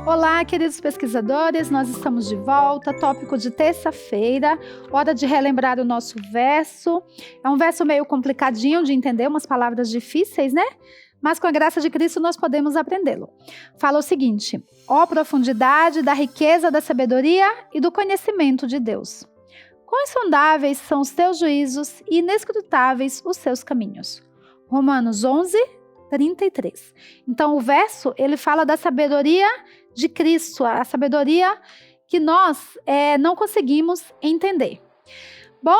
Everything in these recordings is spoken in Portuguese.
Olá, queridos pesquisadores, nós estamos de volta, tópico de terça-feira, hora de relembrar o nosso verso. É um verso meio complicadinho de entender, umas palavras difíceis, né? Mas com a graça de Cristo nós podemos aprendê-lo. Fala o seguinte: ó profundidade da riqueza da sabedoria e do conhecimento de Deus. Quão insondáveis são os teus juízos e inescrutáveis os seus caminhos. Romanos 11, 33. Então o verso, ele fala da sabedoria de Cristo, a sabedoria que nós não conseguimos entender. Bom,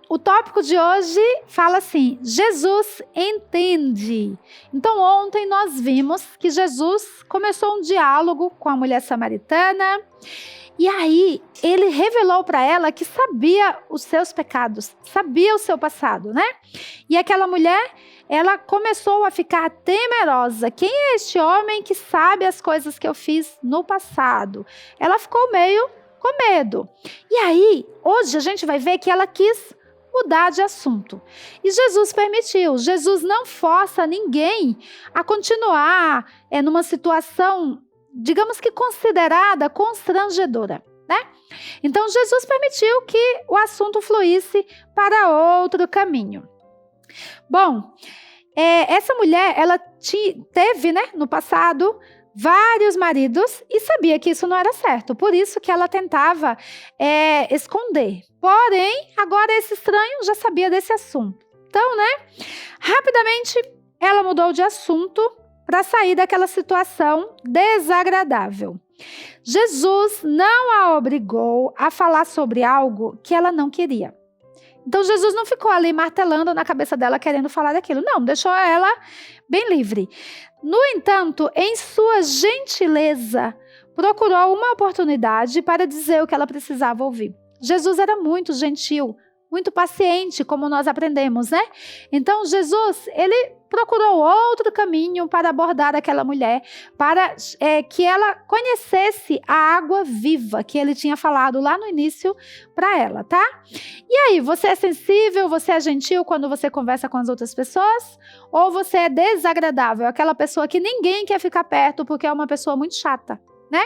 o tópico de hoje fala assim: Jesus entende. Então ontem nós vimos que Jesus começou um diálogo com a mulher samaritana e aí ele revelou para ela que sabia os seus pecados, sabia o seu passado, né? E aquela mulher, ela começou a ficar temerosa. Quem é este homem que sabe as coisas que eu fiz no passado? Ela ficou meio com medo. E aí, hoje a gente vai ver que ela quis mudar de assunto. E Jesus permitiu. Jesus não força ninguém a continuar numa situação, digamos que considerada constrangedora, né? Então Jesus permitiu que o assunto fluísse para outro caminho. Bom, essa mulher, ela teve, né, no passado, vários maridos e sabia que isso não era certo. Por isso que ela tentava esconder. Porém, agora esse estranho já sabia desse assunto. Então, né, rapidamente ela mudou de assunto para sair daquela situação desagradável. Jesus não a obrigou a falar sobre algo que ela não queria. Então Jesus não ficou ali martelando na cabeça dela querendo falar daquilo. Não, deixou ela bem livre. No entanto, em sua gentileza, procurou uma oportunidade para dizer o que ela precisava ouvir. Jesus era muito gentil, muito paciente, como nós aprendemos, né? Então Jesus, ele procurou outro caminho para abordar aquela mulher, para que ela conhecesse a água viva que ele tinha falado lá no início para ela, tá? E aí, você é sensível, você é gentil quando você conversa com as outras pessoas? Ou você é desagradável, aquela pessoa que ninguém quer ficar perto porque é uma pessoa muito chata, né?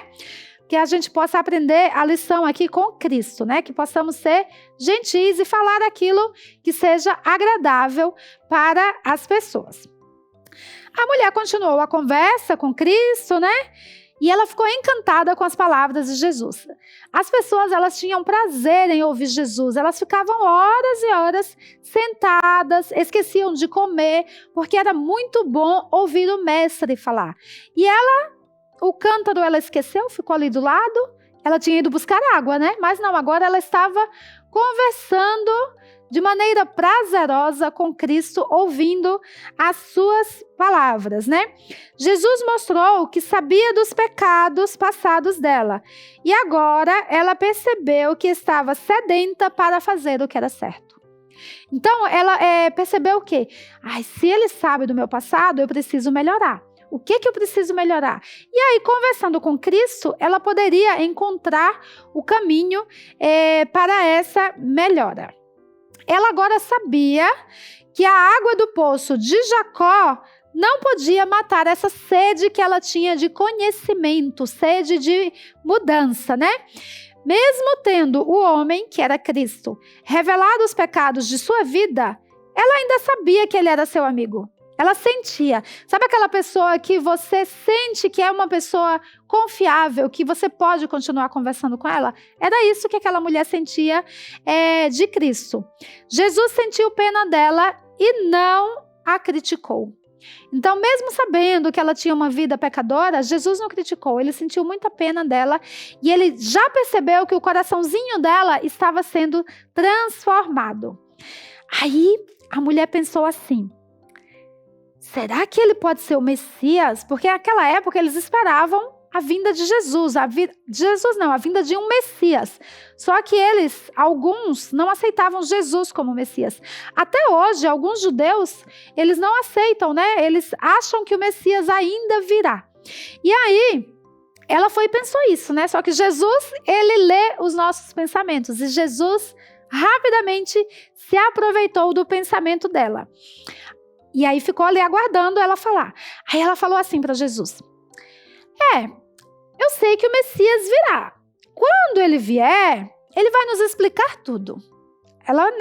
Que a gente possa aprender a lição aqui com Cristo, né? Que possamos ser gentis e falar aquilo que seja agradável para as pessoas. A mulher continuou a conversa com Cristo, né? E ela ficou encantada com as palavras de Jesus. As pessoas, elas tinham prazer em ouvir Jesus. Elas ficavam horas e horas sentadas, esqueciam de comer, porque era muito bom ouvir o mestre falar. E o cântaro ela esqueceu, ficou ali do lado. Ela tinha ido buscar água, né? Mas não, agora ela estava conversando de maneira prazerosa com Cristo, ouvindo as suas palavras, né? Jesus mostrou que sabia dos pecados passados dela. E agora ela percebeu que estava sedenta para fazer o que era certo. Então ela percebeu o quê? Se ele sabe do meu passado, eu preciso melhorar. O que eu preciso melhorar? E aí, conversando com Cristo, ela poderia encontrar o caminho para essa melhora. Ela agora sabia que a água do poço de Jacó não podia matar essa sede que ela tinha de conhecimento, sede de mudança, né? Mesmo tendo o homem, que era Cristo, revelado os pecados de sua vida, ela ainda sabia que ele era seu amigo. Ela sentia. Sabe aquela pessoa que você sente que é uma pessoa confiável, que você pode continuar conversando com ela? Era isso que aquela mulher sentia de Cristo. Jesus sentiu pena dela e não a criticou. Então, mesmo sabendo que ela tinha uma vida pecadora, Jesus não criticou. Ele sentiu muita pena dela e ele já percebeu que o coraçãozinho dela estava sendo transformado. Aí, a mulher pensou assim: será que ele pode ser o Messias? Porque naquela época eles esperavam a vinda de Jesus. A vinda de um Messias. Só que alguns não aceitavam Jesus como Messias. Até hoje, alguns judeus, eles não aceitam, né? Eles acham que o Messias ainda virá. E aí, ela foi e pensou isso, né? Só que Jesus, ele lê os nossos pensamentos. E Jesus rapidamente se aproveitou do pensamento dela. E aí ficou ali aguardando ela falar. Aí ela falou assim para Jesus: eu sei sei que o Messias virá. Quando ele vier, ele vai nos explicar tudo. Ela,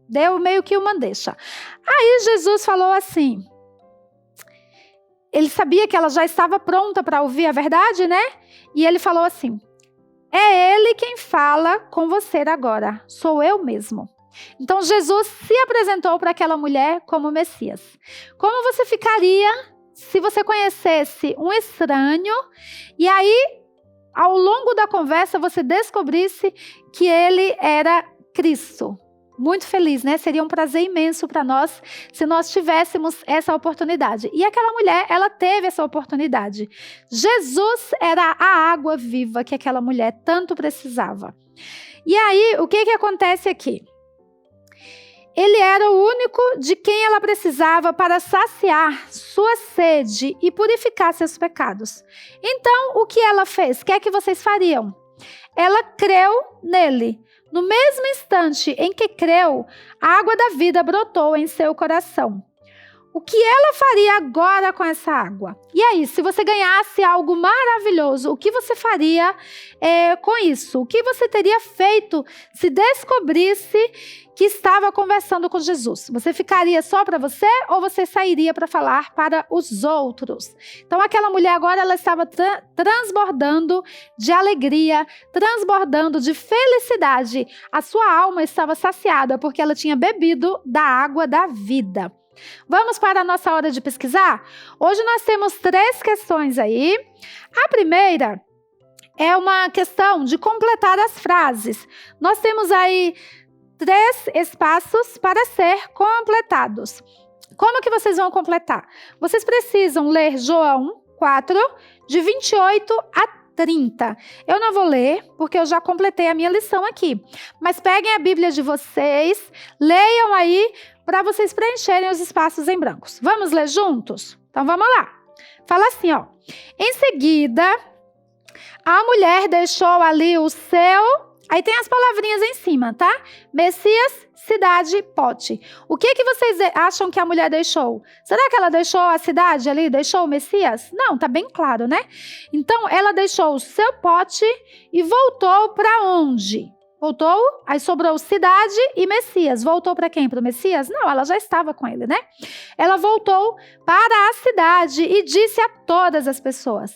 deu meio que uma deixa. Aí Jesus falou assim, ele sabia que ela já estava pronta para ouvir a verdade, né? E ele falou assim, é ele quem fala com você agora, sou eu mesmo. Então Jesus se apresentou para aquela mulher como Messias. Como você ficaria se você conhecesse um estranho e aí, ao longo da conversa, você descobrisse que ele era Cristo? Muito feliz, né? Seria um prazer imenso para nós se nós tivéssemos essa oportunidade. E aquela mulher, ela teve essa oportunidade. Jesus era a água viva que aquela mulher tanto precisava. E aí, o que acontece aqui? Ele era o único de quem ela precisava para saciar sua sede e purificar seus pecados. Então, o que ela fez? O que é que vocês fariam? Ela creu nele. No mesmo instante em que creu, a água da vida brotou em seu coração. O que ela faria agora com essa água? E aí, se você ganhasse algo maravilhoso, o que você faria com isso? O que você teria feito se descobrisse que estava conversando com Jesus? Você ficaria só para você ou você sairia para falar para os outros? Então, aquela mulher agora, ela estava transbordando de alegria, transbordando de felicidade. A sua alma estava saciada porque ela tinha bebido da água da vida. Vamos para a nossa hora de pesquisar? Hoje nós temos 3 questões aí. A primeira é uma questão de completar as frases. Nós temos aí 3 espaços para ser completados. Como que vocês vão completar? Vocês precisam ler João 4, de 28 a 30. Eu não vou ler, porque eu já completei a minha lição aqui. Mas peguem a Bíblia de vocês, leiam aí, para vocês preencherem os espaços em brancos. Vamos ler juntos? Então vamos lá. Fala assim, ó. Em seguida, a mulher deixou ali o seu... Aí tem as palavrinhas em cima, tá? Messias, cidade, pote. O que vocês acham que a mulher deixou? Será que ela deixou a cidade ali? Deixou o Messias? Não, tá bem claro, né? Então, ela deixou o seu pote e voltou para onde? Voltou, aí sobrou cidade e Messias. Voltou para quem? Para o Messias? Não, ela já estava com ele, né? Ela voltou para a cidade e disse a todas as pessoas: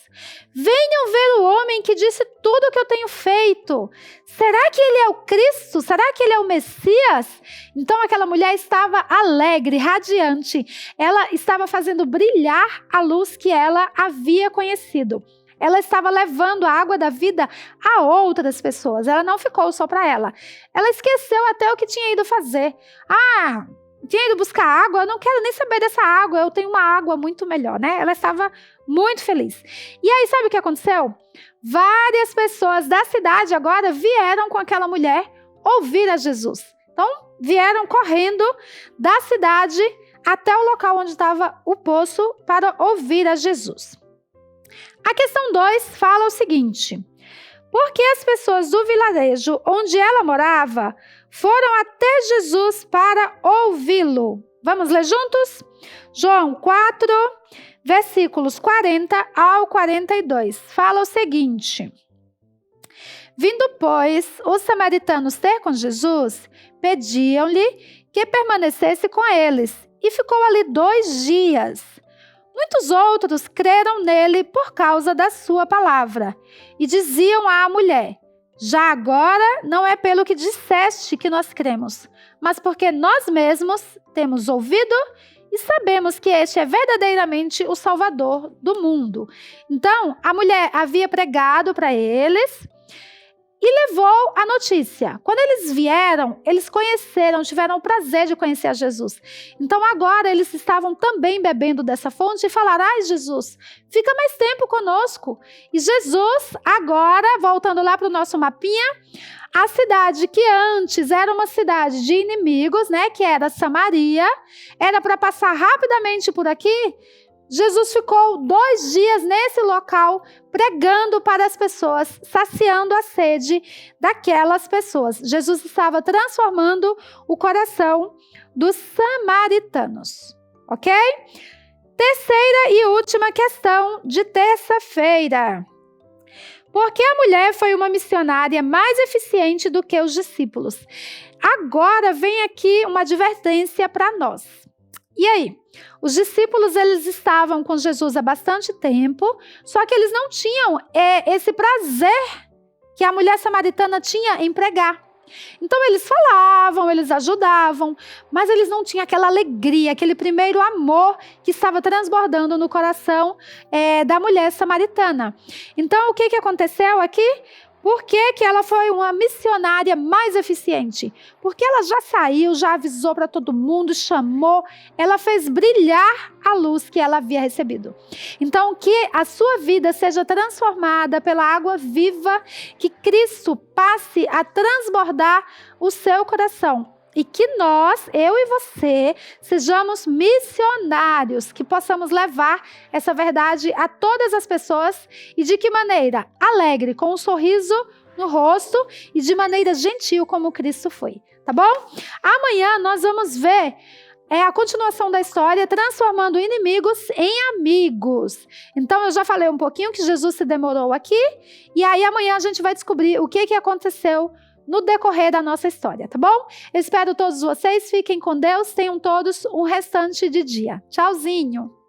venham ver o homem que disse tudo o que eu tenho feito. Será que ele é o Cristo? Será que ele é o Messias? Então aquela mulher estava alegre, radiante. Ela estava fazendo brilhar a luz que ela havia conhecido. Ela estava levando a água da vida a outras pessoas. Ela não ficou só para ela. Ela esqueceu até o que tinha ido fazer. Tinha ido buscar água? Eu não quero nem saber dessa água. Eu tenho uma água muito melhor, né? Ela estava muito feliz. E aí, sabe o que aconteceu? Várias pessoas da cidade agora vieram com aquela mulher ouvir a Jesus. Então, vieram correndo da cidade até o local onde estava o poço para ouvir a Jesus. A questão 2 fala o seguinte: por que as pessoas do vilarejo onde ela morava foram até Jesus para ouvi-lo? Vamos ler juntos? João 4, versículos 40 ao 42. Fala o seguinte: vindo, pois, os samaritanos ter com Jesus, pediam-lhe que permanecesse com eles, e ficou ali 2 dias. Muitos outros creram nele por causa da sua palavra e diziam à mulher: já agora não é pelo que disseste que nós cremos, mas porque nós mesmos temos ouvido e sabemos que este é verdadeiramente o Salvador do mundo. Então, a mulher havia pregado para eles e levou a notícia. Quando eles vieram, eles conheceram, tiveram o prazer de conhecer a Jesus. Então agora eles estavam também bebendo dessa fonte e falaram: ai, Jesus, fica mais tempo conosco. E Jesus, agora, voltando lá para o nosso mapinha, a cidade que antes era uma cidade de inimigos, né, que era Samaria, era para passar rapidamente por aqui. Jesus ficou 2 dias nesse local pregando para as pessoas, saciando a sede daquelas pessoas. Jesus estava transformando o coração dos samaritanos, ok? Terceira e última questão de terça-feira. Porque a mulher foi uma missionária mais eficiente do que os discípulos. Agora vem aqui uma advertência para nós. E aí? Os discípulos, eles estavam com Jesus há bastante tempo, só que eles não tinham esse prazer que a mulher samaritana tinha em pregar. Então eles falavam, eles ajudavam, mas eles não tinham aquela alegria, aquele primeiro amor que estava transbordando no coração da mulher samaritana. Então o que aconteceu aqui? Por que ela foi uma missionária mais eficiente? Porque ela já saiu, já avisou para todo mundo, chamou, ela fez brilhar a luz que ela havia recebido. Então, que a sua vida seja transformada pela água viva, que Cristo passe a transbordar o seu coração. E que nós, eu e você, sejamos missionários, que possamos levar essa verdade a todas as pessoas. E de que maneira? Alegre, com um sorriso no rosto e de maneira gentil, como Cristo foi. Tá bom? Amanhã nós vamos ver a continuação da história, transformando inimigos em amigos. Então eu já falei um pouquinho que Jesus se demorou aqui. E aí amanhã a gente vai descobrir o que aconteceu no decorrer da nossa história, tá bom? Eu espero todos vocês, fiquem com Deus, tenham todos um restante de dia. Tchauzinho!